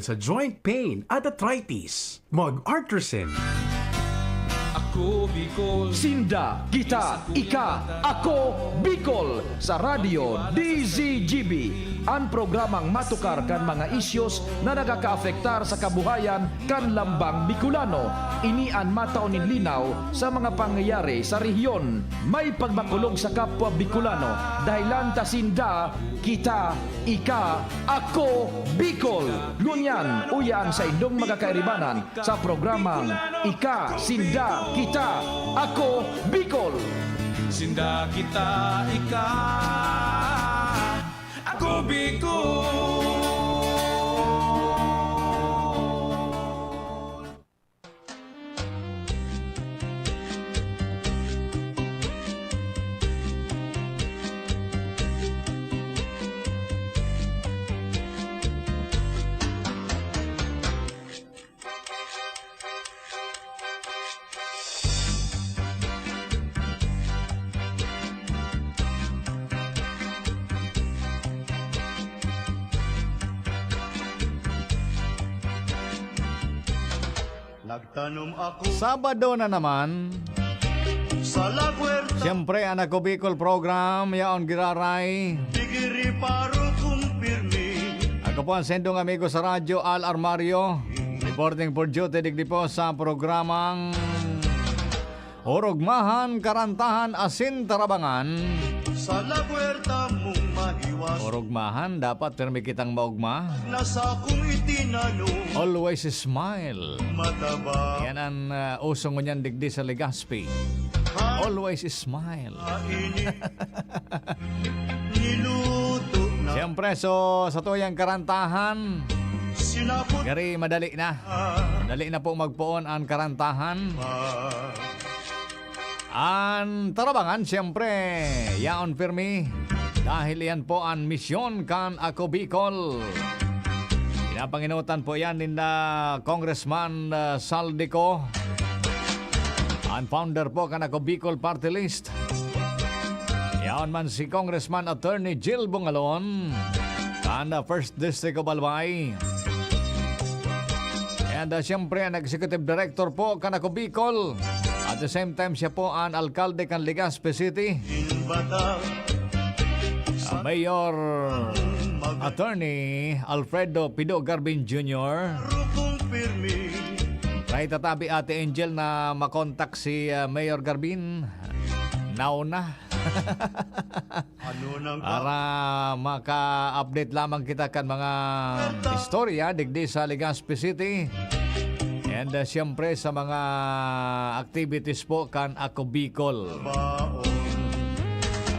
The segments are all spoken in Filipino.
sa joint pain at arthritis. Mag-Artresin. Ako Bicol. Sinda, kita, ika, ako, Bicol sa Radio DZGB. Ang programang matukar kan mga isyos na nagaka-afektar sa kabuhayan kan lambang Bicolano. Ini ang mataunin linaw sa mga pangyayari sa rehiyon. May pagmakulong sa kapwa Bicolano. Dahilan ta sinda, kita, ika, ako, Bicol. Ngunyan, uyan sa indong mga kairibanan sa programang Ika, Sinda, Kita, Ako, Bicol. Sinda kita ika. Ako Bicol. Nagtanom ako Sabado na naman. sa La Huerta, Siyempre, ang Ako Bicol program, yaon giraray. digiri paro kung pirmi. Ako po ang sendong amigo sa radyo, Al Armario. Reporting for duty, digdi po sa programang Orogmahan, Karantahan, Asin, Tarabangan. Sa La Huerta mong mahiwas, Orogmahan, dapat permi kitang maugma. nasa kong itinanong Always smile. mataba. Yan ang usong mo niyan digdi sa Legazpi. Always smile. Ini niluto na Siyempre, so sa tuyang karantahan, sinapot gari madali na. Dali na po magpuon ang karantahan. Ang Tarabangan, siyempre, yaon firmi. Dahil yan po ang misyon kan Ako Bicol. Pinapanginutan po yan ni Congressman Saldico. Ang founder po kan Ako Bicol Party List. Yaon man si Congressman Attorney Jill Bungalon. Kan First District of Albay. And siyempre, ang Executive Director po kan Ako Bicol. At the same time, siya po ang alkalde kan Legazpi City. bata. Mayor Attorney Alfredo Pido Garbin Jr. Rukong pirmi. Try tatabi Ate Angel na makontak si Mayor Garbin. Nauna. Ano nang Para maka-update lamang kita kan mga istorya digdi sa Legazpi City. And siyempre sa mga activities po kan Ako Bicol. baon?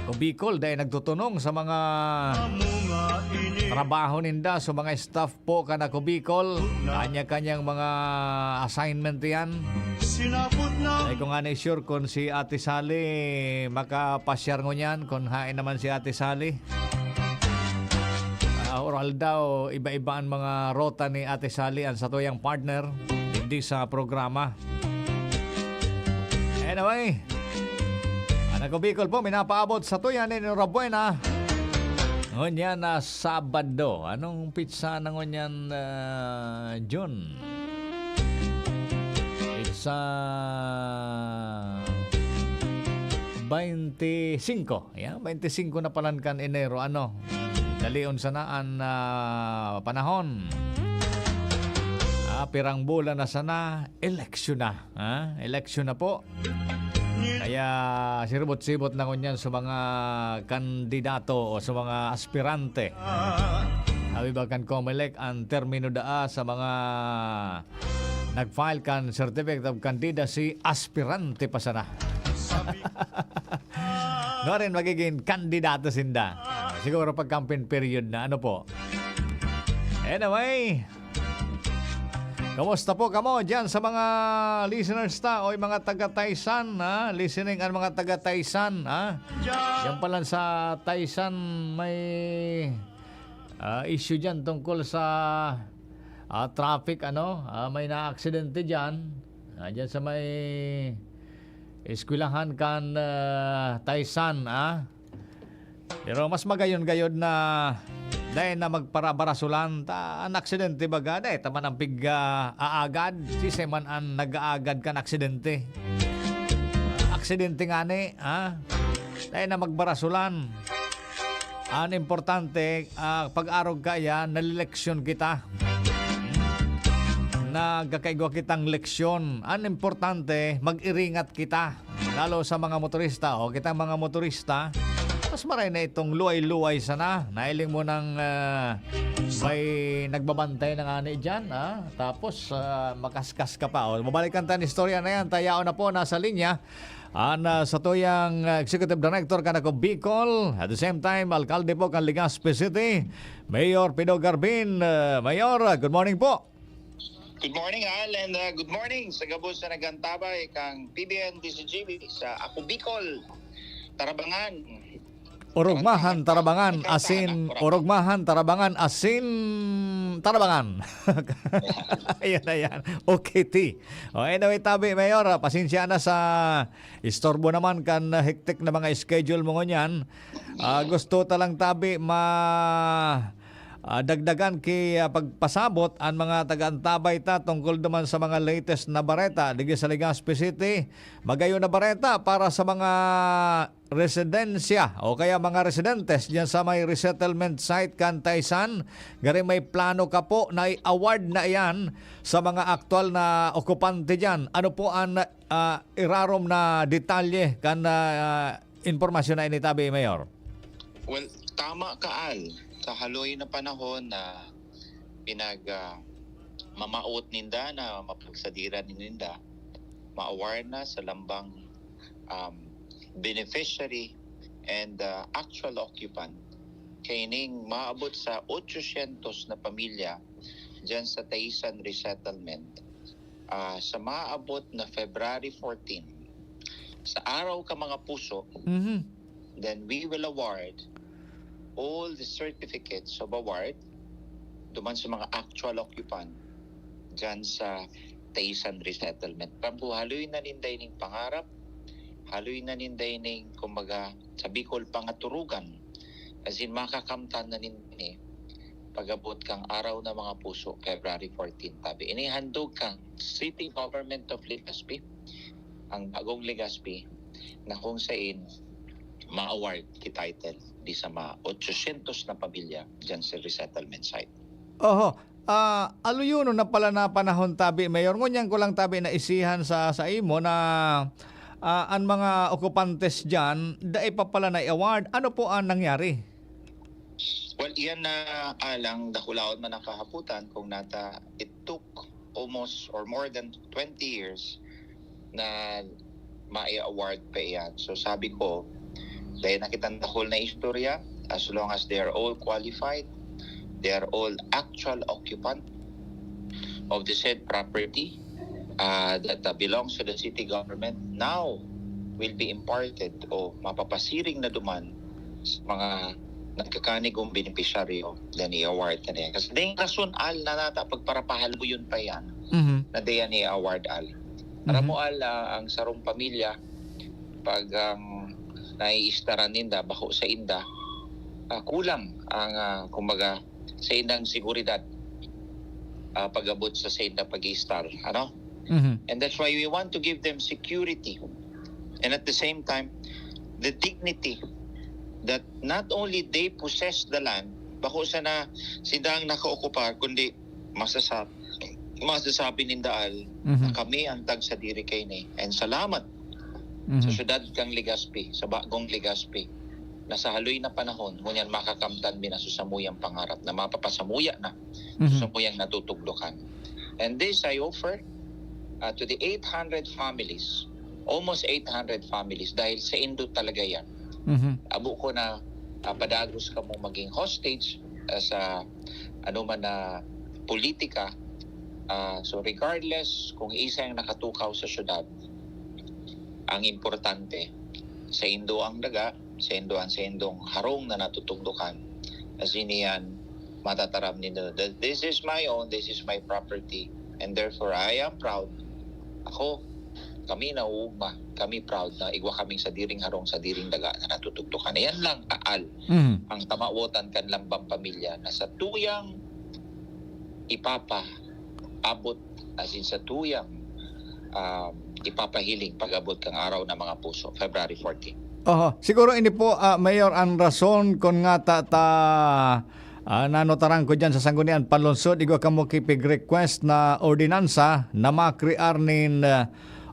Ako Bicol dahil nagtutunong sa mga Mga ini trabaho ninda sa mga staff po kan Ako Bicol. Kanya-kanyang mga assignment yan. sinapot na Ay kung nga sure kung si Ate Sally makapasyar ngo niyan, kung hain naman si Ate Sally. Oral daw, iba-iba ang mga rota ni Ate Sally ang sa tuyang partner hindi sa programa. Anyway, ang Ako Bicol po minapaabot sa tuyan ni Norabuena. Ngunyan na Sabado. Anong pizza na ngunyan, June? It's 25. Yeah, 25 na palan kan Enero. Ano? Dalion sanaan na panahon. Pirang bulan na sana, eleksyon na. Eleksyon na po. Kaya siribot-sibot na kunyan sa mga kandidato o sa mga aspirante. Sabi ba kan COMELEC ang termino daa sa mga nag-file kan Certificate of Candidacy aspirante pa sana. No rin magiging kandidato sinda. Siguro pag campaign period na ano po. Anyway, kamusta po kamo dyan sa mga listeners ta o mga taga-Taysan, listening ang mga taga-Taysan, yan pala sa Taysan may issue dyan tungkol sa traffic, may na-aksidente dyan, dyan sa may eskwelahan kan Taysan, pero mas magayon-gayod na dahil na magparabarasulan ta an aksidente baga dahil taman ang aagad si seman an nag-aagad kan aksidente. Aksidente nga ni, dahil na magbarasulan. Ang importante, pag-arog kaya, nalileksyon kita. Nagkakaigwa kitang leksyon. Ang importante, mag-iringat kita. Lalo sa mga motorista. O, kitang mga motorista, mas maray na itong luay-luay sana. Nailing mo ng may nagbabantay na nga ni dyan. Tapos, makaskas ka pa. O, mabalikan tayo istorya na yan. Tayao na po, nasa linya. Sa tuyang Executive Director ka na ko Bicol. At the same time, Alkalde po kan Legazpi City, Mayor Pido Garbin. Mayor, good morning po. Good morning, Al, and good morning sa gabos na nagantabay kang PBN DCGB sa Ako Bicol, Tarabangan. Orogmahan, Tarabangan, asin, Orogmahan, Tarabangan, asin, Tarabangan. Ayan. Okay, T. Anyway, tabi, Mayor, pasensya na sa istorbo naman kan hektik na mga schedule mo ngunyan. Gusto talang tabi dagdagan kay pagpasabot ang mga taga-antabay ta tungkol naman sa mga latest na bareta digi sa Legazpi City. Magayo na bareta para sa mga residensya o kaya mga residentes diyan sa may resettlement site kan Taysan. Gari may plano ka po na i-award na iyan sa mga aktual na okupante diyan. Ano po ang irarom na detalye kan informasyon na initabi, Mayor? Well, tama ka, Al. Sa haloy na panahon na mamaot ninda na mapagsadiran ninda, ma-award na sa lambang beneficiary and actual occupant kaining maabot sa 800 na pamilya dyan sa Taysan Resettlement sa maabot na February 14 sa araw ka mga puso. Then we will award all the certificates of award duman sa mga actual occupant dyan sa Taysan Resettlement. Pambu haloy na ninday ning pangarap, haloy na ninday ning kumbaga sa Bicol pangaturugan, as in makakamtan na ninday pagabot kang araw na mga puso February 14. Tabi inihandog kang City Government of Legazpi, ang bagong Legazpi na kung saan ma-award ki title di sa mga 800 na pamilya dyan sa resettlement site. Oho. Aluyuno na pala na panahon tabi, Mayor. Ngunyan ko lang tabi na isihan sa imo na ang mga okupantes dyan, daay pa pala na i-award. Ano po ang nangyari? Well, iyan na alang dahulaon man ang kahaputan kung nata it took almost or more than 20 years na ma-award pa iyan. So sabi ko, dahil nakitang dahol na istorya, as long as they are all qualified, they are all actual occupant of the said property that belongs to the city government, now will be imparted o mapapasiring na duman sa mga nagkakanigong beneficiaryo then i-award na niya. Kasi dahil rason, Al, na nata pagparapahalo yun pa yan, na diyan i-award, Al. Para mo, Al, ang sarong pamilya, pag naiistaran ninda bako sa inda, kulang ang kumbaga sa indang seguridad pag-abot sa inda pag-i-star, ano? And that's why we want to give them security and at the same time the dignity that not only they possess the land bako sa na sindang nakaokupar, kundi masasabi nindaal na kami ang tag sa diri kay ni, and salamat sa syudad kang Legazpi, sa bagong Legazpi, na sa haloy na panahon, ngunyan makakamtan mi na susamuyang pangarap na mapapasamuya na susamuyang natutuglokan. And this I offer to the 800 families, almost 800 families, dahil sa Indo talaga yan. Abo ko na padagos ka mong maging hostage sa anuman na politika. So regardless kung isa yung nakatukaw sa syudad, ang importante sa Indo ang daga, sa Indong harong na natutugdukan, as iniyan matataram nila that this is my own, this is my property, and therefore I am proud. Ako, kami nauugma, kami proud na igwa kaming sa diring harong sa diring daga na natutugtukan. Yan lang kaal ang tamawotan kan lambang pamilya na sa tuyang ipapa abot as in sa tuyang ipapahiling pag-abot kang araw ng mga puso, February 14. Siguro ini po, Mayor, ang rason kung nga nanotarang ko dyan sa Sangguniang Panlungsod, igwa ka mo kipig-request na ordinansa na makrear nin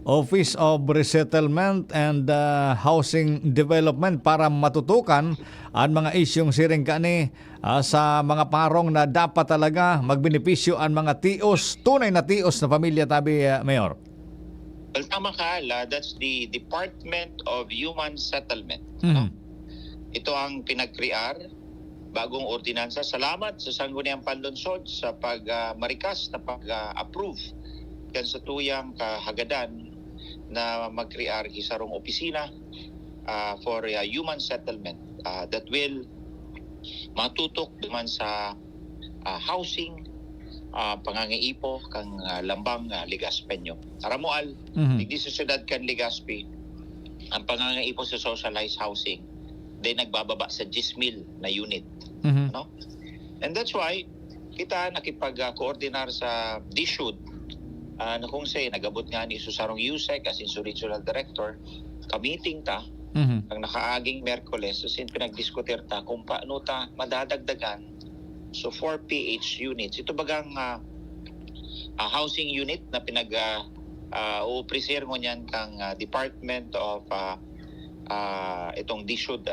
Office of Resettlement and Housing Development para matutukan ang mga isyong siring kani sa mga parong na dapat talaga magbenepisyo ang mga tios, tunay na tios na pamilya tabi, Mayor. Well, tama ka, that's the Department of Human Settlement. Mhm. Ito ang pinag-crear, bagong ordinansa. Salamat sa Sangguniang Panlungsod sa marikas na pag-approve kan sa tuyang kahagadan na mag-crear isarong opisina for human settlement that will matutok duman sa housing, pangangaipo kang lambang Legazpenyo. Aramual, digdi sa syudad kan Legazpi, ang pangangaipo sa socialized housing day nagbababa sa 10,000 na unit. No? And that's why kita nakipag-coordinar sa DSUD na kung say nagabot nga ni Susarong Yusek as in Regional Director, ka-meeting ta ang nakaaging Merkoles, so sin pinagdiskutir ta kung paano ta madadagdagan so 4 PH units. Ito bagang housing unit na upresir mo niyan kang Department of itong DSUD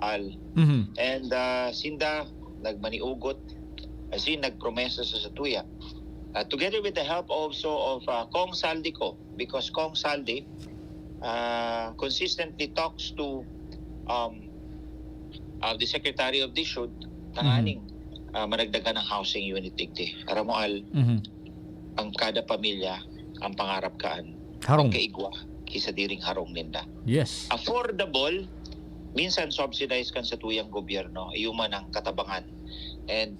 and sinda nagmaniugot as in nagpromesa sa Satuya together with the help also of Kong Saldico, because Kong Saldi consistently talks to the Secretary of DSUD tanganing managdagan ng housing unit digdi. Aramual ang kada pamilya ang pangarap kaan Harong. Kaigwa kisa diring harong ninda. Yes. Affordable, minsan subsidized kan sa tuyang gobyerno, iyuman ang katabangan. And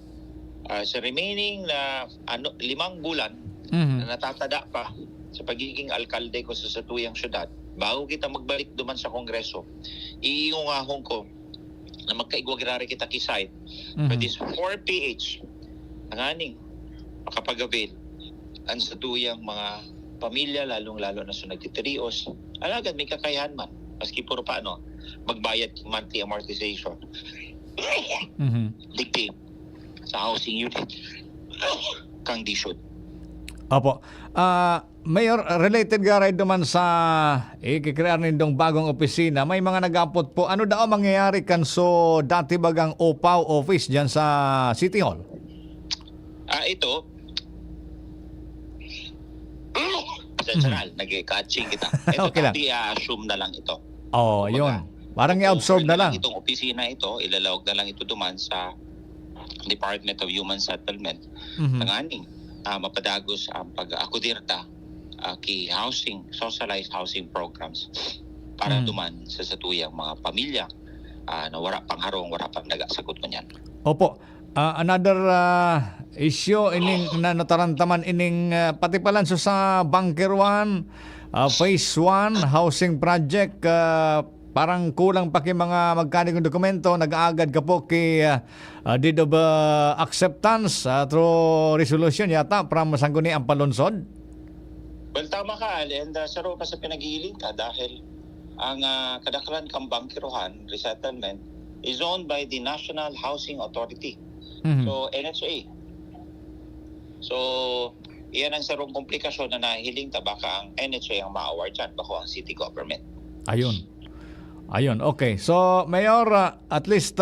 sa remaining na 5 bulan na natatada pa sa pagiging alkalde ko sa tuyang syudad, bago kita magbalik duman sa Kongreso, iingungahon ko na magkaigwagirari kita kisay for this 4 PH ang aning makapag-avail ang sa tuyang mga pamilya, lalong-lalo na sa nagtitirios, alagad may kakayahan man, maski puro paano, magbayad monthly amortization. Dikti sa housing unit kang DSUD. Opo. Mayor, related garay duman sa ikikrear nindong bagong opisina, may mga nag-apot po. Ano daw mangyayari kan so dati bagang OPAW office dyan sa City Hall? Ito, sensational, nag-catching kita. Ito, Okay lang. i-assume na lang ito. Yun. Parang i-absorb na lang. Itong opisina ito, ilalawag na lang ito duman sa Department of Human Settlement. Tanganing, mapadagos ang pag-akudirta ki housing, socialized housing programs para duman sa satuyang mga pamilya na wala pang harong, wala pang nagasagot ko niyan. Opo. Another issue ining natarantaman ining pati palan so sa Bunker 1 Phase 1 housing project, parang kulang pa kay mga magkaning dokumento, nag-aagad ka po kay deed of acceptance through resolution yata from Sangguniang Panlungsod. Well, tama ka, and saro pa sa pinag-iiling ka dahil ang kadakaran kang Bangkirohan resettlement is owned by the National Housing Authority. So, NHA. So, iyan ang sarong komplikasyon na nahiling ta baka ang NHA ang ma-award dyan, bako ang city government. Ayun. Okay. So, Mayor, at least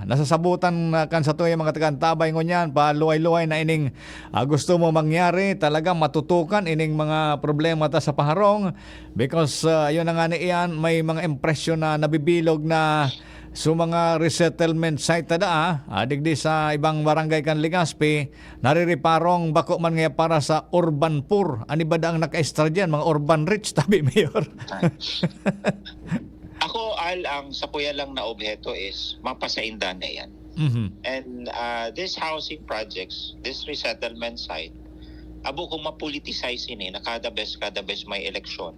nasasabutan kan sa tuyo mga taga-Antabay ngunyan, paluway-luway na ining gusto mo mangyari, talagang matutukan ining mga problema ta sa paharong because yun na nga iyan, may mga impresyon na nabibilog na so mga resettlement site tada digdi sa ibang barangay kan Legazpi, naririparong bako man nga para sa urban poor. Ani ba ang naka-extra dyan, mga urban rich tabi, Mayor? Ako, ang sa kuya lang na objeto is mapasaindan na yan. And these housing projects, this resettlement site, abo kung mapoliticize ini na kada best may eleksyon,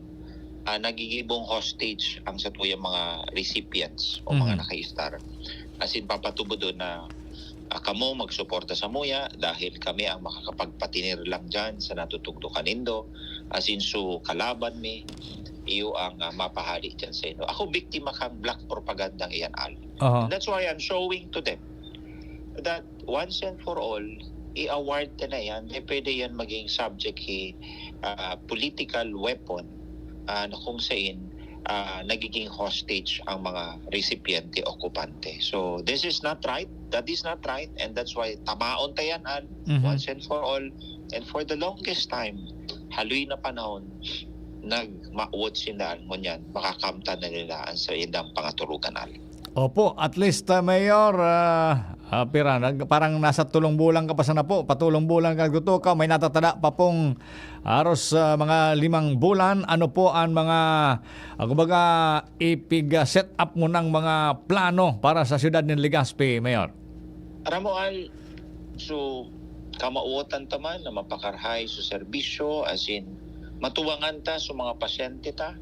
nagigibong hostage ang sa tuyang mga recipients o mga naka-star. As in, papatubo doon na kamo magsuporta sa muya dahil kami ang makakapagpatinir lang dyan sa natutugdo kanindo. As in, so kalaban mi, iyo ang mapahali dyan sa inyo. Ako biktima kang black propagandang iyan al. Uh-huh. And that's why I'm showing to them that once and for all, i-award na yan, pwede yan maging subject political weapon na kung saan nagiging hostage ang mga recipiente, okupante. So this is not right. That is not right. And that's why tamaon tayan once and for all. And for the longest time, haloy na panahon, nagmaawod sila ngunyan, makakamta na nila ang sa indang pangaturugan al. Opo, at least Mayor, Pira, parang nasa tulong bulang ka pa sana po, patulong bulang ka gusto ka, may natatada pa pong aros mga 5 bulan. Ano po ang mga, kumbaga, ipig-set up mo ng mga plano para sa siyudad ng Legazpi, Mayor? Aramo al, so kamauotan taman na mapakarhay sa serbisyo, as in, matuwangan ta sa mga pasyente ta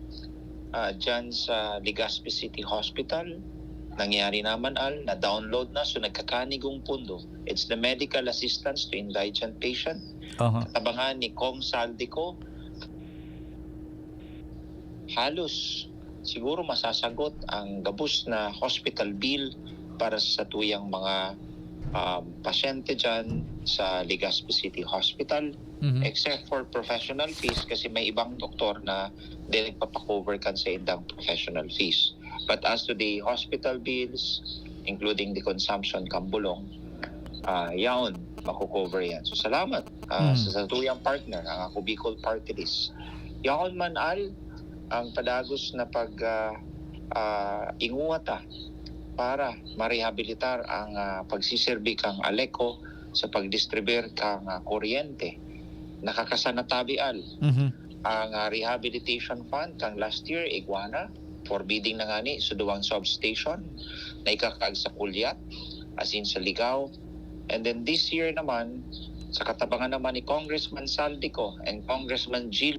dyan sa Legazpi City Hospital. Nangyari naman na-download na, so nagkakanigong pundo. It's the medical assistance to indigent patient. Uh-huh. Tabangan ni Kong Saldico, halos siguro masasagot ang gabos na hospital bill para sa tuyang mga pasyente dyan sa Legazpi City Hospital, except for professional fees kasi may ibang doktor na hindi nagpapakover kan sa indang professional fees. But as to the hospital bills, including the consumption kambulong, yaon, makukover yan. So salamat sa tuyang partner, ang ako Bicol Party List. Yaon man ang padagos na inguwata para marehabilitar ang pagsiserbi kang Aleco sa pagdistribute kang kuryente. Nakakasanatabi ang rehabilitation fund kang last year, Iguana, forbidding na nga ni sa duwang substation na ikakag sa Kulyat, as in sa Ligao. And then this year naman, sa katabangan naman ni Congressman Saldico and Congressman Jill.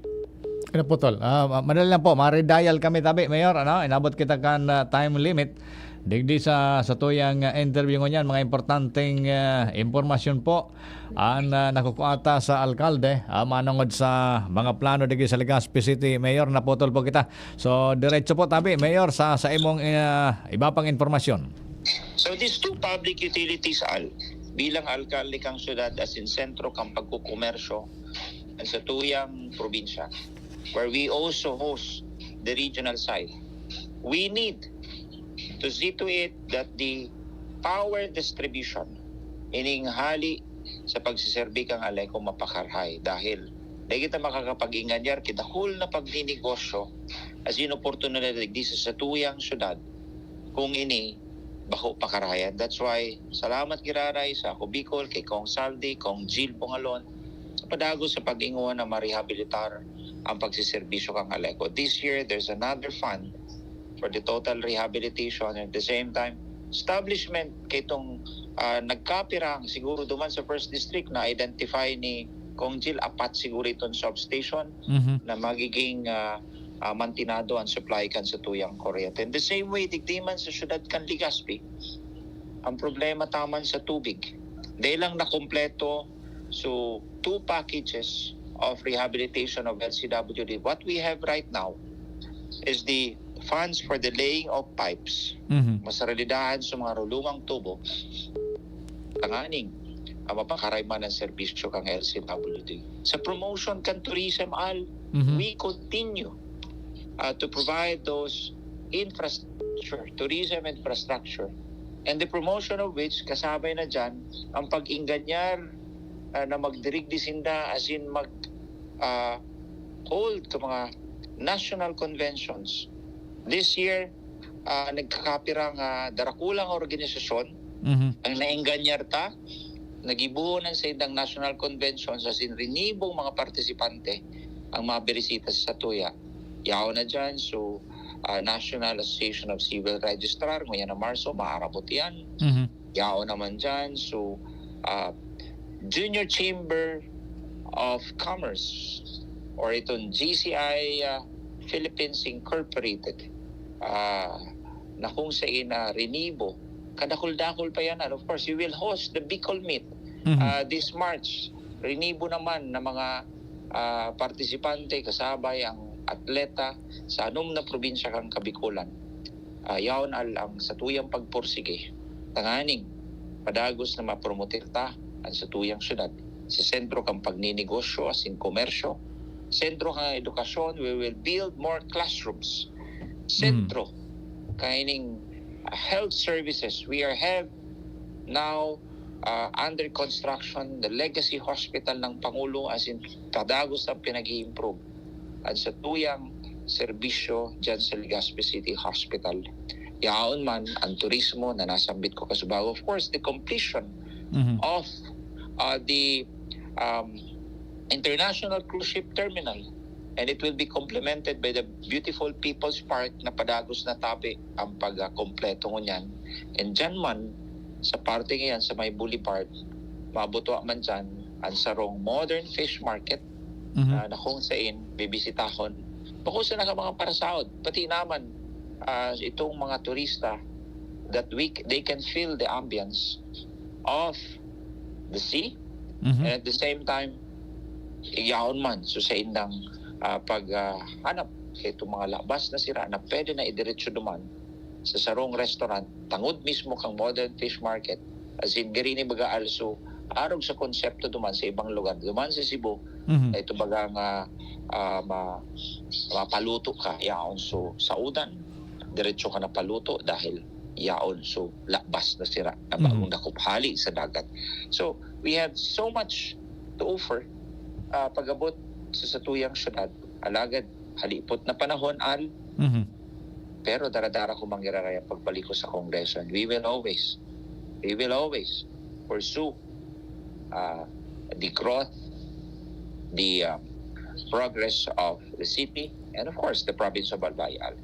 Ano po tol? Madali lang po, ma-redial kami tabi, Mayor. Inabot kita kan time limit. Digdi sa tuyang interview ngunyan, mga importanteng impormasyon po ang nakukuata sa alkalde, manungod sa mga plano digdi sa Legazpi City. Mayor, naputol po kita. So diretso po tabi, Mayor, sa imong iba pang informasyon. So these two public utilities bilang alkalde kang syudad, as in sentro kang pagkukomersyo sa tuyang probinsya, where we also host the regional side, we need to see to it that the power distribution ining hali sa pagsiserbi kang Aleco mapakarhay, dahil dahil kita makakapag-inganyar kita whole na pagninegosyo as in oportunidad di sa tuyang syudad kung ini bako pakarhayan. That's why salamat giraray sa ako Bicol, kay Kong Saldi, Kong Jill Pongalon sa padago sa pag-inguan na marehabilitar ang pagsiservisyo kang Aleco. This year there's another fund for the total rehabilitation, and at the same time establishment kay itong nagkapirang siguro duman sa first district na identify ni Kong Jill, apat siguro itong substation na magiging mantinado ang supply kan sa tuyang kuryente. And the same way digdiman sa syudad kan Legazpi, ang problema taman sa tubig. Dahil lang nakompleto so 2 packages of rehabilitation of LCWD. What we have right now is the funds for the laying of pipes, masaralidahan sa mga rulungang tubo, kanganing mapakarayman ng serbisyo kang LCWD. Sa promotion kan tourism, we continue to provide those infrastructure, tourism infrastructure, and the promotion of which kasabay na dyan ang pag-inganyar na magdirigdi sinda, as in hold ka mga national conventions. This year, nagkakapirang darakulang organisasyon ang naingganyar ta, nagibuhonan sa indang national conventions, as in rinibong mga partisipante ang mabirisita sa tuya. Yaw na dyan, so National Association of Civil Registrar, ngayon na Marso, maarabot yan. Yaw naman dyan, so Junior Chamber of Commerce or itong GCI Philippines Incorporated na kung saan Renibo, kadakul-dakul pa yan. And of course, we will host the Bicol Meet this March. Renibo naman na mga partisipante, kasabay ang atleta sa anum na probinsya kang Kabikulan. Yaon ang sa tuyang pagpursige. Tanganing, padagos na mapromotirta ang sa tuyang syudad. Sa sentro kang pagninegosyo as in komersyo. Sentro kang edukasyon, we will build more classrooms. Sentro, kaining health services. We have now under construction the Legacy Hospital ng Pangulo as in padagos na pinag-i-improve. At sa tuyang serbisyo dyan sa Legazpi City Hospital. Yaon man ang turismo na nasambit ko kasubago. Of course, the completion of the International Cruise Ship Terminal, and it will be complemented by the beautiful People's Park na padagos na tabi ang pagkompleto ngunyan. And dyan man, sa parte ngayon sa may boulevard, mabuto man dyan ang sarong modern fish market na kung saan bibisitahon. Bukod sa mga parasaod, pati naman itong mga turista that they can feel the ambience of the sea and at the same time iyaon man so sa indang paghanap itong mga labas na sira na pwede na idiretso duman sa sarong restaurant tangod mismo kang modern fish market as in garini baga also arog sa konsepto duman sa ibang lugar duman sa Cebu na ito baga nga mapaluto ka yaon so sa udan diretso ka na paluto dahil yaon so labas na sira na bagong nakuphali sa dagat. So we have so much to offer pag-abot sa tuyang syudad. Alagad halipot na panahon pero daradara ko mangyararaya pagbalik ko sa Kongreso. And we will always pursue the growth, the progress of the city and of course the province of Albayal.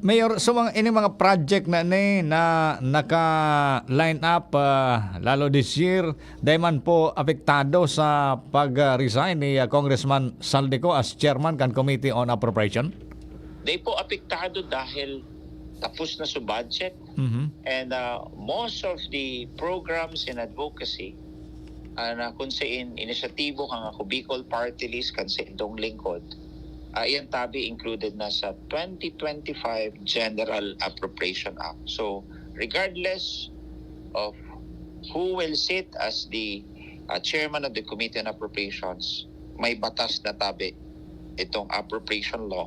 Mayor, so mga project na naka-line up lalo this year, dahil man po apektado sa pag-resign ni Congressman Saldico as chairman kan Committee on Appropriation? They po apektado dahil tapos na sa budget and most of the programs in advocacy na kung saan inisyatibo kang ako Bicol Party List kan sa indong lingkod iyan tabi included na sa 2025 General Appropriation Act. So regardless of who will sit as the chairman of the Committee on Appropriations, may batas na tabi itong appropriation law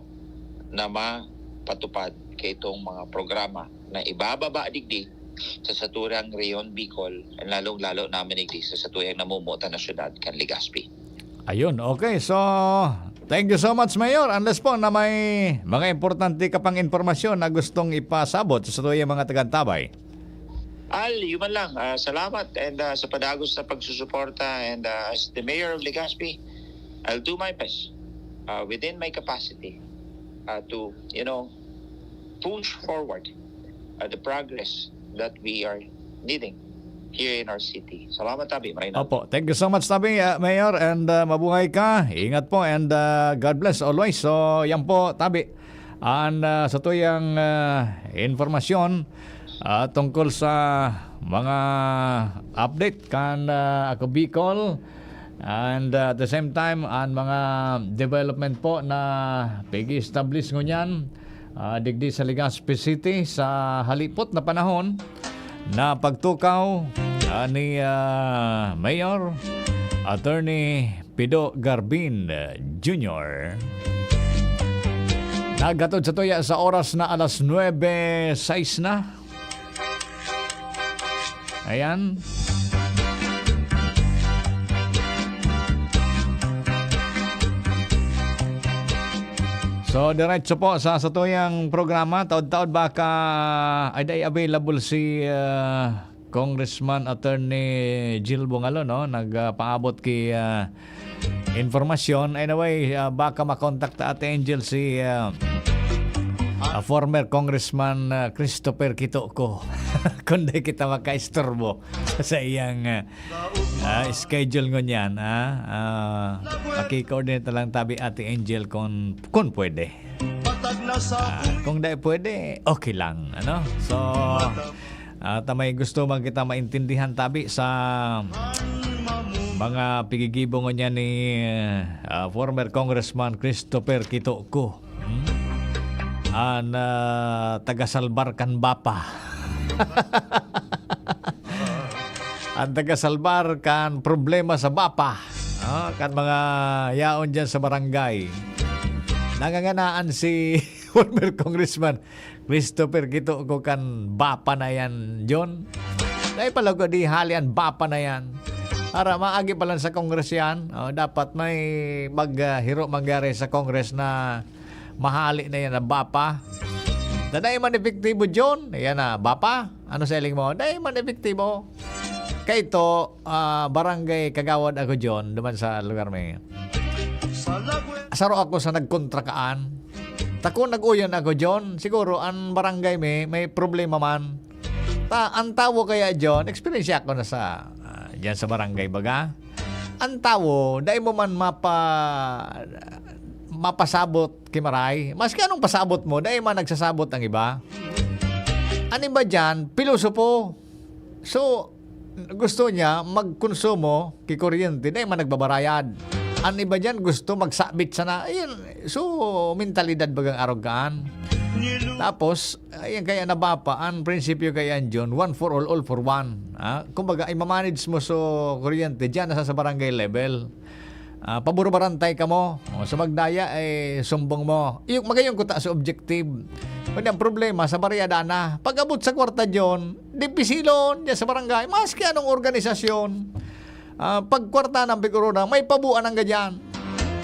na mapatupad kay itong mga programa na ibababa digdi sa saturang Rayon Bicol and lalong-lalo namin digdi sa saturang namumuta na syudad kan Legazpi. Ayun, okay. So, thank you so much, Mayor. Unless po na may mga importante ka pang informasyon na gustong ipasabot sa tuyang mga taga-Tabay. Yun man lang. Salamat and sa padagos na pagsusuporta and as the Mayor of Legazpi, I'll do my best within my capacity to, push forward the progress that we are needing here in our city. Salamat, Tabi. Opo, thank you so much, Tabi, Mayor, and mabuhay ka. Ingat po and God bless always. So, yan po, Tabi. And sa tuyang informasyon tungkol sa mga update kan ako Bicol and at the same time ang mga development po na pag-establish ngunyan digdi sa Legazpi City sa halipot na panahon na pagtukaw ni Mayor Attorney Pido Garbin Jr. Nagatod sa tuya sa oras na alas 9:06 na. Ayan. So, diretso po sa tuyang programa. Taod-taod baka ay available si Congressman Attorney Jill Bungalo, no? Nagpaabot kay informasyon. Anyway, baka makontak ta Ate Angel si former Congressman Christopher Kitoko. Kundi kita makaistorbo sa iyang schedule ngunyan. Maki-coordinate lang tabi Ate Angel kung pwede. Patag na sa Kung di pwede, okay lang. Ano? So, tamay gusto man kita maintindihan tabi sa mga pigigibong niya ni former Congressman Christopher Kitoko. Taga-salbar kan bapa. Ang taga-salbar kan problema sa bapa. Kan mga yaon dyan sa barangay. Nanganganaan si former Congressman Christopher Kitoko kan bapa na yan, John. Dahil pala ko di halian bapa na yan. Para maagi pa lang sa Congress yan, dapat may maghiro mangyari sa Congress na mahali na yan na bapa. Daday man epektibo, John. Ayan na, bapa. Ano selling mo? Daday man epektibo. Kaya ito, barangay Kagawad ako, John, duman sa lugar may. Asaro ako sa nagkontrakaan. Tako nag-uyon ako, John. Siguro, ang barangay may problema man. Ang tawo kaya, John, experience ako na sa diyan sa barangay baga. Ang tawo, dahil mo man mapasabot kimaray. Maski anong pasabot mo, dahil man nagsasabot ang iba. Ano ba dyan? Pilosopo. So, gusto niya magkonsumo kikuryente, dahil man nagbabarayad. Ano ba dyan? Gusto magsabit sana. Ayun. So, mentalidad bagang arogan. Tapos, ayan kaya nabapa, ang prinsipyo kaya John, one for all for one. Kumbaga, ay mamanage mo so kuryente, dyan nasa sa barangay level. Paburo barantay ka mo. Sa magdaya, ay sumbong mo. Yung magayong kuta sa objective. Kung ang problema, sa bariyada na. Pag abot sa kwarta John, dipisilon dyan sa barangay, maski anong organisasyon. Pag kwarta ng Bigorona, may pabuan ng gadyan.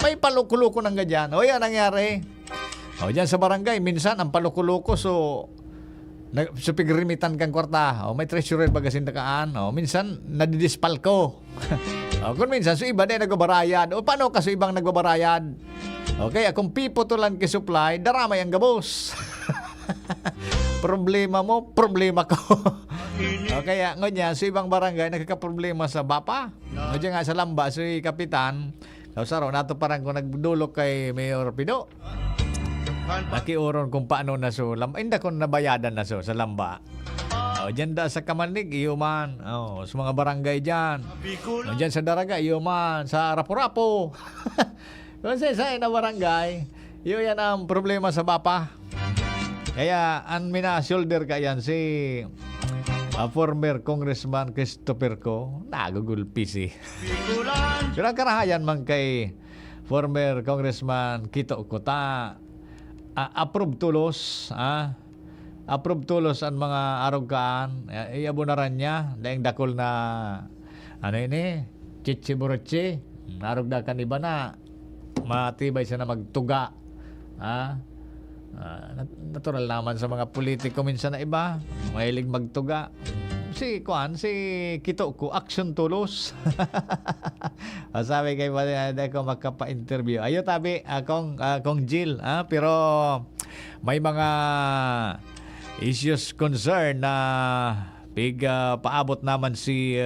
May palukuluko ng gadyan. O yan nangyari. Diyan sa barangay, minsan ang palukuluko so pigirimitan kang kwarta. May treasurer bagasin takaan. Minsan nadidispal ko. Kung minsan so iba din nagbabarayad. Paano ka so ibang nagbabarayad? Okay, kung pipo to lang ki-supply, daramay ang gabos. Problema mo, problema ko. Kaya ngonya so ibang barangay nagkakaproblema sa bapa. Diyan nga sa lamba so kapitan. Saro nato parang kung nagdulok kay Mayor Pido. Nakiuron kung paano na so lamba. Hindi ko nabayadan na so sa lamba. Diyan da sa Kamanig, iyo man. Sa mga barangay dyan. Diyan sa Daraga, iyo man. Sa Rapo-Rapo. Kung sa na barangay, iyo yan ang problema sa bapa. Kaya ang mina-shoulder ka yan si former Congressman Christopher ko. Nagugulpi si. Pero ang karahayan man kay former Congressman Kitoko ta. Approve tulos, approve tulos ang mga arogkaan, iabunaran niya, daing dakol na, chichiburuchi, narugdakan iba na, matibay siya na magtuga, natural naman sa mga politiko minsan na iba, mahilig magtuga. Si Kitoko, action tulos. Sabi kay Padre ko magkapa-interview. Ayo tabi, akong Jill. Pero may mga issues concern na paabot naman si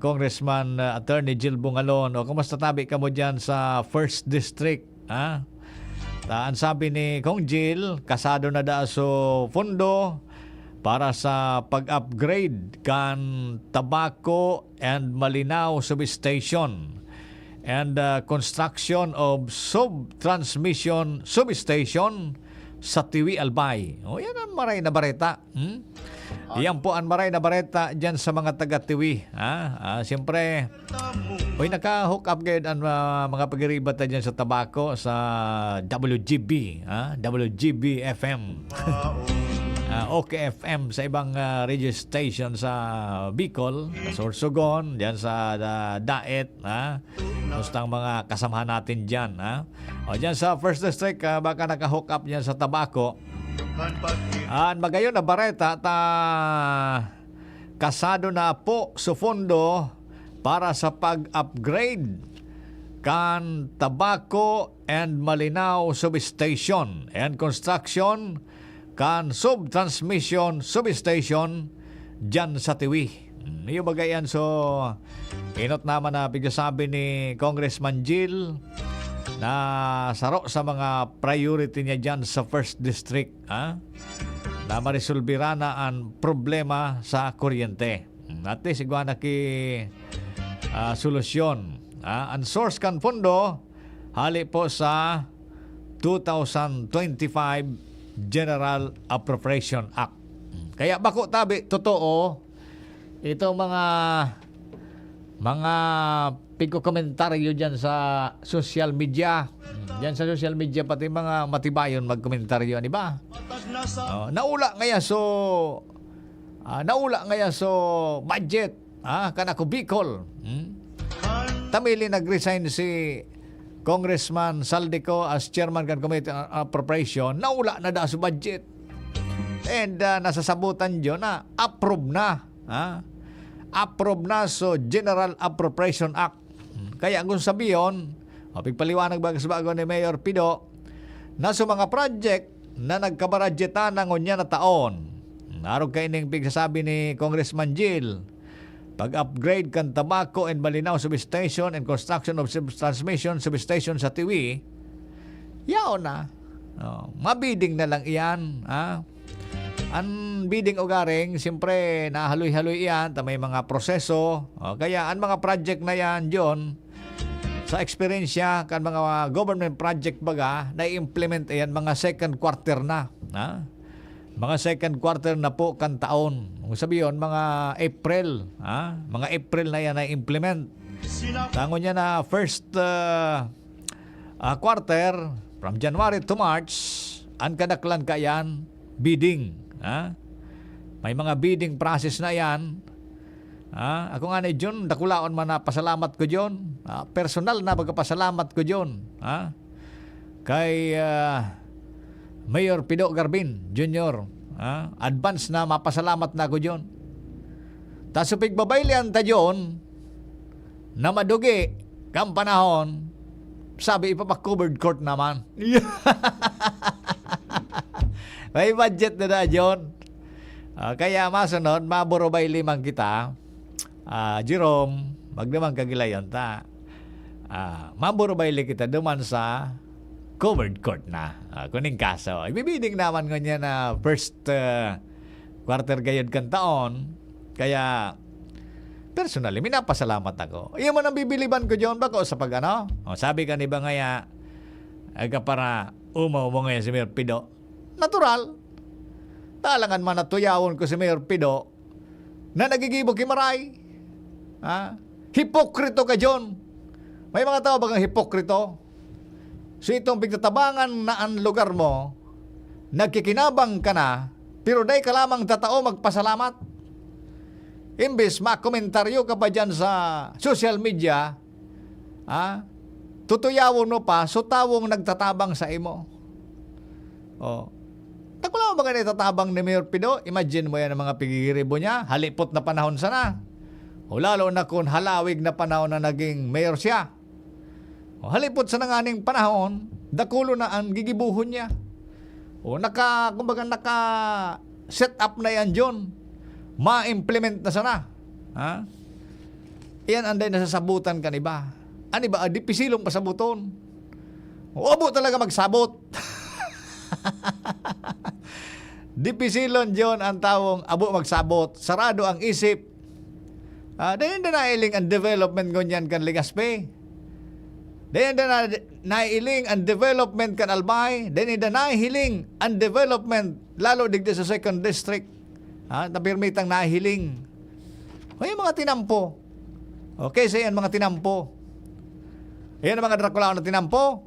Congressman Attorney Jill Bungalon. O kumusta tabi ka mo dyan sa 1st District? Ang sabi ni Kong Jill, kasado na da so fondo para sa pag-upgrade kan Tabaco and Malinaw substation and construction of sub-transmission substation sa Tiwi Albay. Yan ang maray na bareta. Yan po ang maray na bareta dyan sa mga taga-Tiwi. Siyempre, naka-hook up kayo ang mga pag-iribat dyan sa Tabaco sa WGB. WGB FM. OKFM sa ibang radio station sa Bicol, sa Sorsogon, diyan sa Daet, mustang mga kasamahan natin diyan, diyan sa 1st District, baka naka-hook up diyan sa Tabaco. Magayon na bareta kasado na po sa fondo para sa pag-upgrade kan Tabaco and Malinaw Substation and construction kan subtransmission substation dyan sa Tiwi. Yung bagay yan. So, inot naman na pigsasabi ni Congressman Jill na saro sa mga priority niya dyan sa 1st District. Na marisolbira na ang problema sa kuryente. At least, igwa na ki solusyon. Ang source kan pondo, hali po sa 2025 General Appropriation Act. Kaya bako tabi, totoo, itong mga pigko-komentaryo dyan sa social media. Dyan sa social media, pati mga matibayon magkomentaryo, di ba? Naula ngaya so budget, kan ako Bicol. Tamili nag-resign si Congressman Saldico as chairman kan Committee on Appropriation. Naula na da sa budget. And nasasabutan dyan na approve na. Approve na so General Appropriation Act. Kaya kung sabiyon, pigpaliwanag bagas bago ni Mayor Pido, na sa mga project na nagkabaradyetan ng unya na taon. Narog kaining pigsasabi ni Congressman Jill, pag-upgrade kan Tabaco and Malinaw Substation and construction of transmission substation sa Tiwi, yaon na. Mabiding na lang iyan. Ang bidding o garing, siyempre, nahaloy-haloy yan, may mga proseso. Kaya, ang mga project na yan, John, sa experience kan mga government project baga, na-implement yan, mga second quarter na. Mga second quarter na po kan taon. Kung sabi yun, mga April. Mga April na yan na-implement. Tangon niya na first quarter, from January to March, ang kadaklan ka yan, bidding. May mga bidding process na yan. Ako nga ni John, dakulaon man na pasalamat ko John. Personal na magpasalamat ko John. Kay Mayor Pido Garbin Jr. Advance na mapasalamat na ko John. Taso pigbabaylian ta John na madugi kang panahon, sabi ipapak-covered court naman. May budget na John. Kaya masunod, maburubay limang kita. Jerome, magdamang kagilayon ta. Maburubay li kita duman sa covered court na. Kuning kaso. Ibibiding naman ko niya na first quarter gayod kan taon. Kaya, personally, minapasalamat ako. Iyon man ang bibiliban ko John bako sa pag sabi ka ni ba ngaya, aga para umaw mo ngayon si Mayor Pido. Natural. Talangan man natuyawon ko si Mayor Pido na nagigibo kimaray. Hipokrito ka, John. May mga tao bagang hipokrito. So itong pigtatabangan na ang lugar mo, nagkikinabang ka na, pero day ka lamang tatao magpasalamat. Imbes makomentaryo ka pa dyan sa social media, tutuyawon mo pa, so tawong nagtatabang sa imo. Takula mo ba ganito tatabang ni Mayor Pido? Imagine mo yan ang mga pigigiribo niya. Halipot na panahon sana. Lalo na kung halawig na panahon na naging mayor siya. Halipot sa nanganing panahon, dakulo na ang gigibuhon niya. Kumbaga naka-set up na yan, John. Ma-implement na sana. Iyan anday nasasabutan ka ni ba? Ani ba? Dipisilong pasabuton. Abo talaga magsabot. Dipisilon John ang tawong abo magsabot. Sarado ang isip. Dayan na nailing ang development ngunyan kan Ligaspe. Dayan na nailing ang development kan Albay. Dayan na nahiling ang development lalo digdi sa 2nd District. Napirmitang nahiling. May mga tinampo. Okay, sa yan mga tinampo. Ayan ang mga Dracula na tinampo.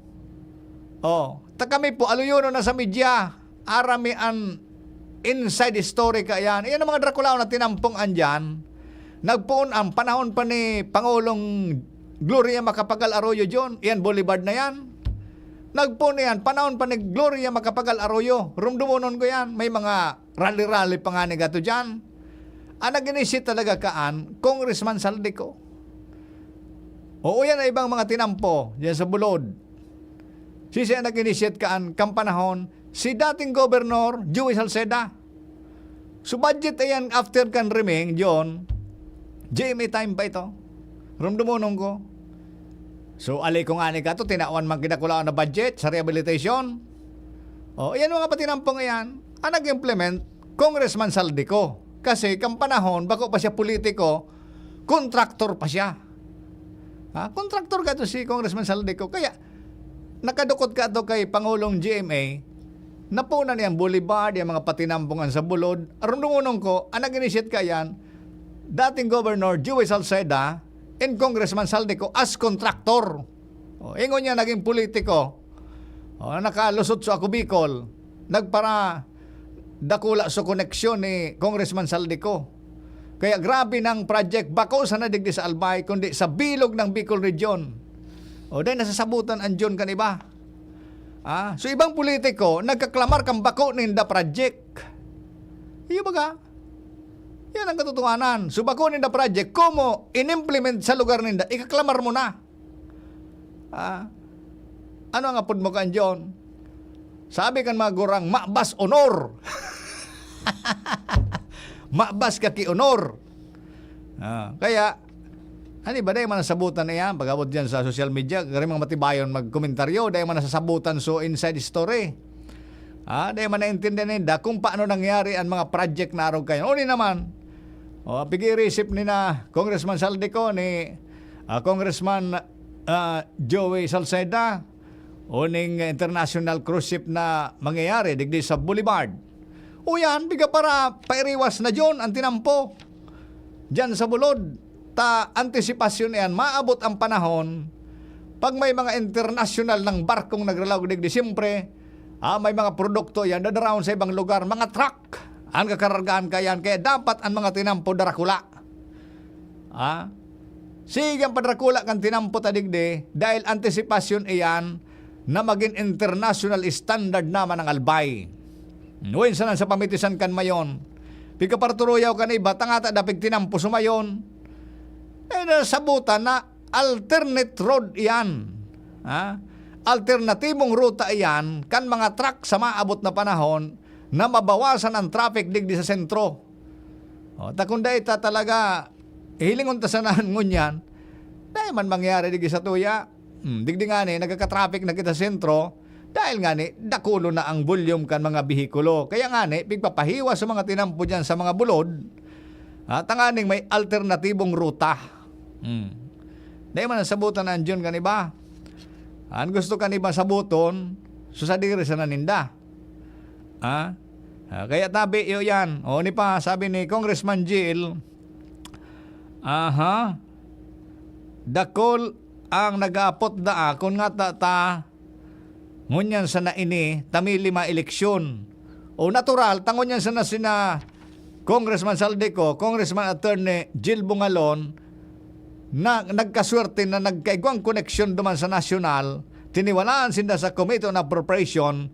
Kami po, aluyono na sa media. Arami ang inside story ka yan. Ayan ang mga Dracula na tinampong andyan. Nagpoon ang panahon pa ni Pangulong Gloria Macapagal Arroyo John. Iyan, Boulevard na yan. Nagpoon yan, panahon pa ni Gloria Macapagal Arroyo. Rumdumunon ko yan. May mga rally-rally pa nga ni gato dyan. Ang nag-inisip talaga kaan, Congressman Saldico. Oo, yan ay ibang mga tinampo diyan sa bulod. Si siya nag-initiate kaan kampanahon, si dating Governor Joey Salceda. So budget ayan after kan riming, John, GMA time pa ito. Rumdumunong ko. So alay ko nga ni ka to, tinawan man kinakulaan na budget sa rehabilitation. O, yan mga patinampong yan, ang nag-implement, Congressman Saldico. Kasi kampanahon, bako pa siya politiko, kontraktor pa siya. Kontraktor ka to si Congressman Saldico. Kaya, nakadukot ka to kay Pangulong GMA, napunan niyang boulevard, yung mga patinampungan sa bulod. Aron dungunong ko, ang nag-initiate ka yan, dating Governor Joey Salceda and Congressman Saldico as contractor. Ingon niya naging politiko. Nakalusot sa ako Bicol. Nagpara dakula sa koneksyon ni Congressman Saldico. Kaya grabe ng project bako sa nadigdi sa Albay kundi sa bilog ng Bicol Region. Dahil nasasabutan ang John kaniba. So ibang politiko nagkaklamar kang bako ninda project. Iyo baga? Yan ang katotohanan. So bako ninda project, kumo in-implement sa lugar ninda, ikaklamar mo na. Ano ang apod mo kan John? Sabi kan mga gurang, mabas honor. Mabas ka ki honor. Kaya, ano ba dahil manasabutan na yan? Pag-abot dyan sa social media, gari mga matibayon magkomentaryo, dahil manasasabutan so inside story. Dahil manaintindihan nila kung paano nangyari ang mga project na araw kayo. O naman, pigi-receive ni na Congressman Saldico, ni Congressman Joey Salceda, o ning international cruise ship na mangyayari digdi sa Boulevard. O yan, biga para pairiwas na John ang tinampo. Diyan sa bulod, antisipasyon yan, maabot ang panahon, pag may mga international ng barkong nagralaw digdi, siyempre, may mga produkto yan, dadaraon sa ibang lugar, mga truck, ang kakarargaan kayan, kaya dapat ang mga tinampo darakula. Sige ang padrakula kan tinampo tadigdi, dahil antisipasyon iyan, na maging international standard naman ang Albay. Nuwin sanan sa pamitisan kan mayon. Pikaparturuyaw kan iba, tangata dapig tinampo sumayon. Nasabutan na alternate road iyan. Alternatibong ruta iyan kan mga truck sa maabot na panahon na mabawasan ang traffic digdi sa sentro. Takunda ita talaga hilingon ta sanahan ngunyan, dahil man mangyari digdi sa tuya. Digdi nga ni, nagkaka-traffic na kita sentro, dahil nga ni, dakulo na ang volume kan mga bihikulo. Kaya nga ni, pigpapahiwa sa mga tinampo dyan sa mga bulod, tanganing may alternatibong ruta. Dahil man nasabutan ang John kaniba. Ang gusto kaniba sabuton, susadiri sa naninda. Kaya tabi iyo yan. O ni pa, sabi ni Congressman Jill, dakol ang nag-aapot da kung nga ta ngunyan sa naini tamili ma-eleksyon. O natural, tangunyan sa na sina Congressman Saldico, Congressman Attorney Jill Bungalon, na nagkaswerte na nagkaigwang koneksyon duman sa nasyonal, tiniwalaan sinda sa Committee on Appropriation,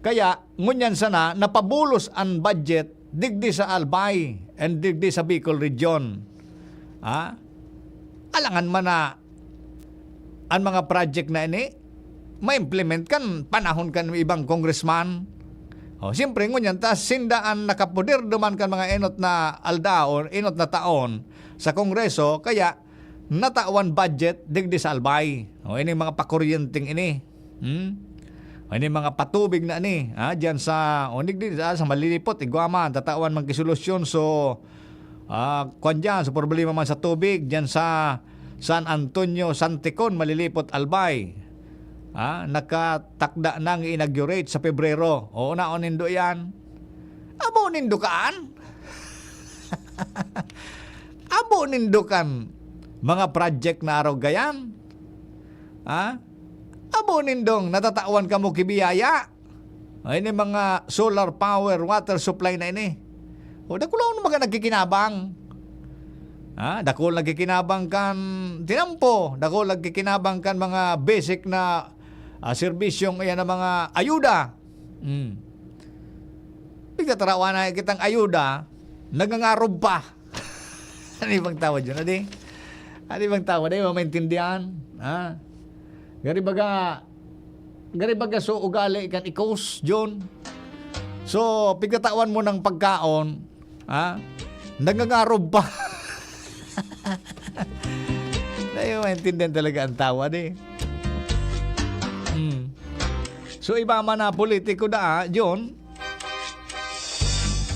kaya ngunyan sana napabulos ang budget digdi sa Albay and digdi sa Bicol Region. Alangan man na ang mga project na ini ma-implement kan panahon kan ibang congressman. Siyempre ngunyan ta sindaan nakapudir duman kan mga enot na aldaon, enot na taon sa Kongreso, kaya natawan budget digdi sa Albay. Ini mga pakuryenteng ini. Ini mga patubig na ini, diyan sa digdi sa malilipot igwaman tatawan man kisolusyon so kwan dyan, sa problema man sa tubig diyan sa San Antonio, Santicon, malilipot Albay. Nakatakda nang inaugurate sa Pebrero. O naon nindo yan. Abo nindo kaan? Abo nindo kan mga project na araw gayan? Abo nindong natatawan ka mo kibiyaya? Ini mga solar power, water supply na ini. O dakulang naman ka nagkikinabang. Dakol nagkikinabang kan tinampo, dakol nagkikinabang kan mga basic na serbisyong iyan na mga ayuda. Pagtatarawan na kitang ayuda, nagangarob pa. Ano ibang tawad yun, adi? Ano bang tawa? Di mo maintindihan? Ha? Gari baga so ugali kan ikos, John. So, pigkatawan mo ng pagkaon, ha? Nangangarob pa. Di mo maintindihan talaga ang tawa, di. So, iba man na politiko na, John,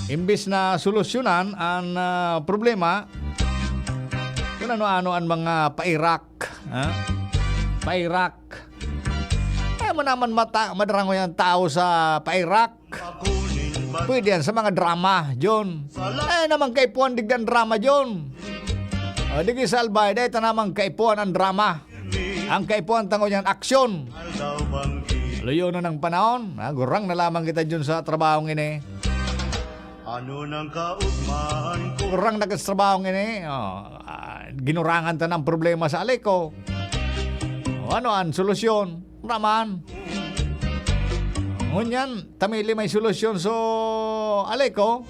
imbis na solusyonan ang problema, kung ano-ano ang mga pairak, ha? Pairak. Mo naman madarango yung tao sa pairak. Pwede yan sa mga drama, John. Naman kaipuan digdan drama, John. Digi sa albay, dahil naman kaipuan ang drama. Ang kaipuan tango yan, aksyon. Luyo na ng panahon. Gurang na lamang kita, John, sa trabahong ini. Ano nang kaugmaan ko? Gurang na sa trabahong ini. Ginurangan ta ng problema sa Aleko. Ano ang solusyon? Raman. Ngunyan, tamili may solusyon so Aleko.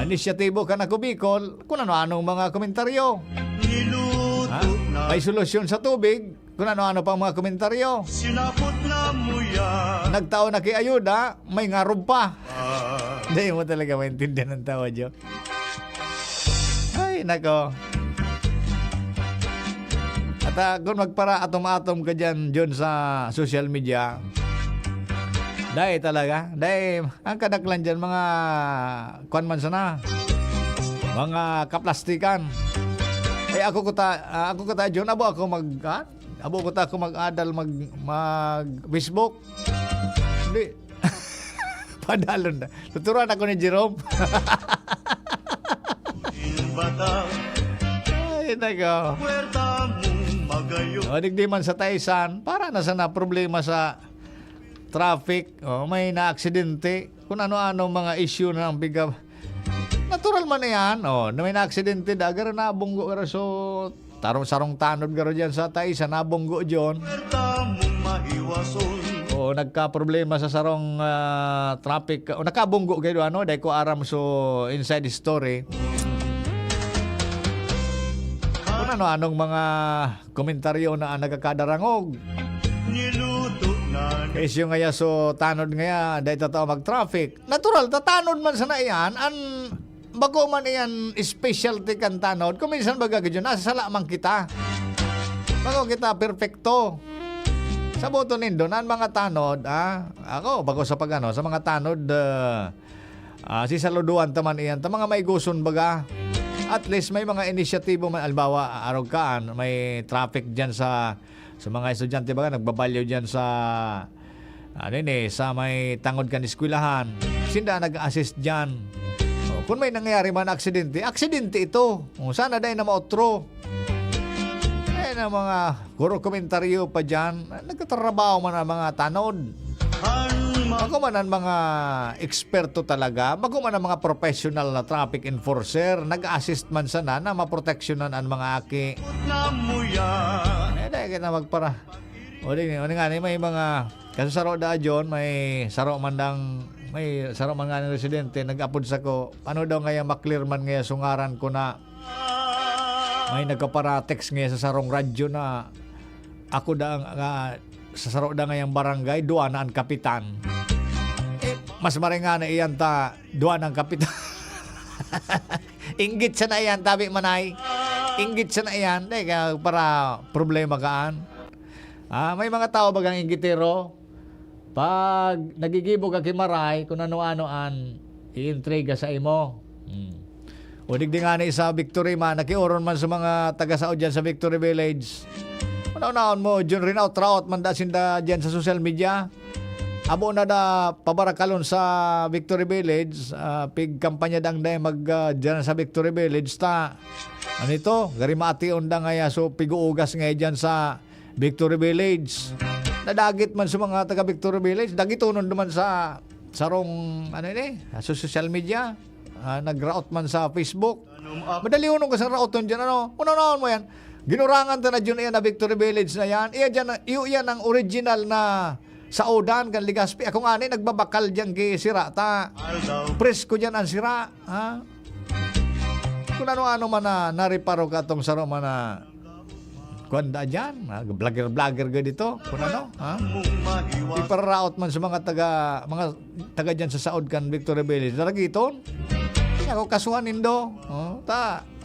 Inisyatibo ka na Bicol, kung ano-anong mga komentaryo. Niluto na May solusyon sa tubig, kung ano-ano pang mga komentaryo. sinapot na mo yan. Nagtao na kay ayuda, may ngarob pa. Hindi mo talaga maintindihan ng tawa, Jo. Ay, nako. At kung magpara atom-atom ka dyan, John, sa social media, dahil talaga, dahil ang kadaklan dyan, mga kuwan man sana, mga kaplastikan. Ako kuta, John, abo ako mag-adal, mag-Facebook. Hindi. Padalon na. Tuturuan ako ni Jerome. Bata, Ay, nako. puwerta mong magayo. Digdi man sa Taisan, para na sana problema sa traffic, may na-aksidente, kung ano-ano mga issue na ang bigab. Natural man yan, na may na-aksidente, dagar na bunggo garo so sarong tanod garo dyan sa Taisan, nabunggo dyan. Puwerta mong mahiwason. Nagka-problema sa sarong traffic, nakabunggo kayo, dahil ko aram so inside story. Kung ano-anong mga komentaryo na nagkakadarangog. Niluto na Isyo ngaya so tanod ngaya dahil totoo mag-traffic. Natural, tatanod man sana iyan. Bago man iyan specialty kan tanod. Kung minsan baga gadyo, nasa lamang kita. Bago kita perfecto. Sa boto nindo, ang mga tanod, ako, bago sa pagano, sa mga tanod, si saluduan taman iyan. Mga may guson baga. At least may mga inisyatibo man, albawa, araw kaan, may traffic dyan sa mga estudyante baga, nagbabalyo dyan sa sa may tangod kan eskwelahan. Sinda nag-assist dyan. Kung may nangyayari man aksidente ito. Sana dahil na maotro. Na mga guro komentaryo pa dyan, nagtatrabaho man ang mga tanod. Bago man ang mga eksperto talaga, bago man ang mga professional na traffic enforcer, nag-assist man sana na maproteksyonan ang mga aki. na mo yan. Dahil kita magpara. O nga, may mga kasasaro da John, may saro man nga ng residente, nag-apod sa ko, ano daw nga maklear man nga sungaran ko na may nagkapara-text nga sa sarong radyo na ako da sa saro da nga yung barangay, duwa na ang kapitan. Mas maringa na iyan ta, duwa na ang kapitan. Inggit sa na iyan, tabi manay. Inggit sa na iyan, dahil para problema kaan. May mga tao bagang inggitero, pag nagigibo ka kimaray, kung ano-anoan, i-intriga sa imo. O digdi nga ni sa Victory man, nakiuron man sa mga taga-sao dyan sa Victory Village. Ano-naon mo, dyan rin out man da sinda dyan sa social media. Abo na da pabarakalon sa Victory Village, pig kampanya dang day dyan sa Victory Village ta. Ano ito? Gari maation da nga so piguugas nga dyan sa Victory Village. Nadagit man sa mga taga Victory Village, dagitonon naman sa sarong sa social media. Nag-route man sa Facebook. Madali unong ka sa route dyan, Unaw mo yan. Ginurangan ta na dyan na Victory Village na yan. Iyan ang original na saudan kan Ligaspi. Ako nga nagbabakal dyan kay sira ta. Presko dyan ang sira. Kung ano-ano man na nariparo ka itong saro man na kwanda dyan. Vlogger ga dito. Kung ano, ha? Ipararaot man sa mga taga dyan sa Saud kan Victoria Village. Daragiton. Ako kasuhan nindo.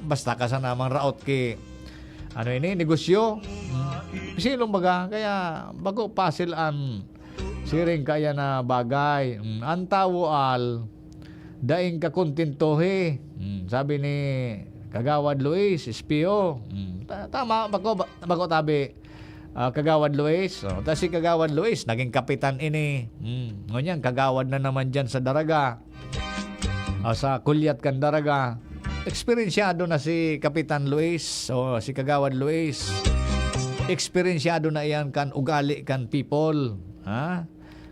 Basta ka sa namang raot ki ano ini negosyo. Silong baga kaya bago pasilan siring kaya na bagay. Ang tawo al daing kakontintohe. Sabi ni Kagawad Luis, SPO. Tama, bago tabi. Kagawad Luis. Tapos si Kagawad Luis, naging kapitan ini. Ngunyan, Kagawad na naman dyan sa Daraga. Sa Kulyat kan Daraga. Eksperensyado na si Kapitan Luis. Si Kagawad Luis. Eksperensyado na iyan kan ugali kan people. Ha?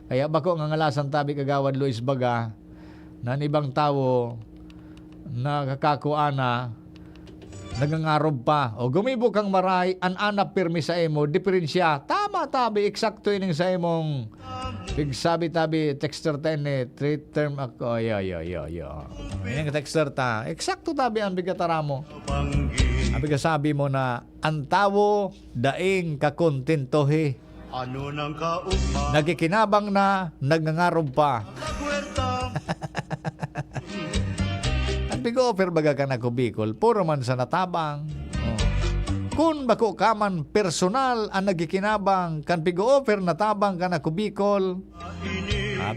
Kaya bako nga ngalasan tabi Kagawad Luis baga na ibang tao na kakakuana nagangarob pa o gumibo kang maray ananap pirmi sa emo diferensya tama tabi eksakto ining sa emong bigsabi tabi texter ten three term ako yo ining texter ta eksakto tabi ang bigatara mo ang bigasabi mo na ang tawo daing kakontentohe Ano nang kaugma nagikinabang na nagangarob pa Bigo-offer baga ka na ko Bicol, puro man sa natabang. Kung bako ka man personal ang nagikinabang, kan bigo-offer natabang ka na ko Bicol,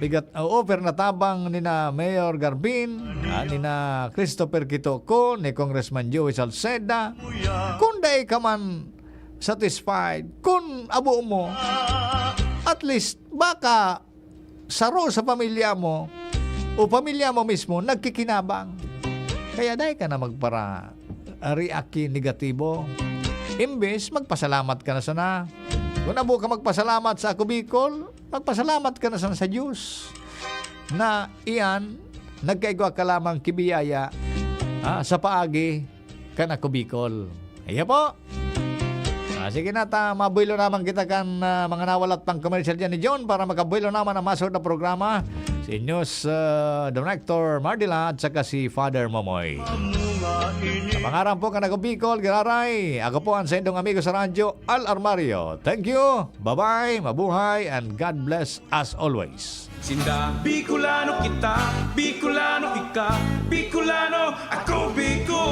bigat offer natabang ni na Mayor Garbin, ni na Christopher Kitoko, ni Congressman Joey Salceda, kung dahi ka man satisfied, kung abo mo, at least baka saro sa pamilya mo, o pamilya mo mismo, nagkikinabang. Kaya dahil ka na magpara react negatibo. Imbes, magpasalamat ka na sana. Kung abo ka magpasalamat sa ako Bicol, magpasalamat ka na sana sa Diyos. Na iyan, nagkaigwa ka lamang kibiyaya sa paagi ka na ako Bicol. Iya po. Sige na, mabuelo naman kita kan mga nawalat pang commercial dyan ni John para makabuelo naman ang masod na programa. Si News Director Mardila at saka si Father Momoy. Sa pangarang po ka na ko Bicol, Giraray. Ako po ang sendong amigo sa radyo, Al Armario. Thank you, bye-bye, mabuhay, and God bless as always. Sinda Bicolano kita, Bicolano ika, Bicolano ako Bicol.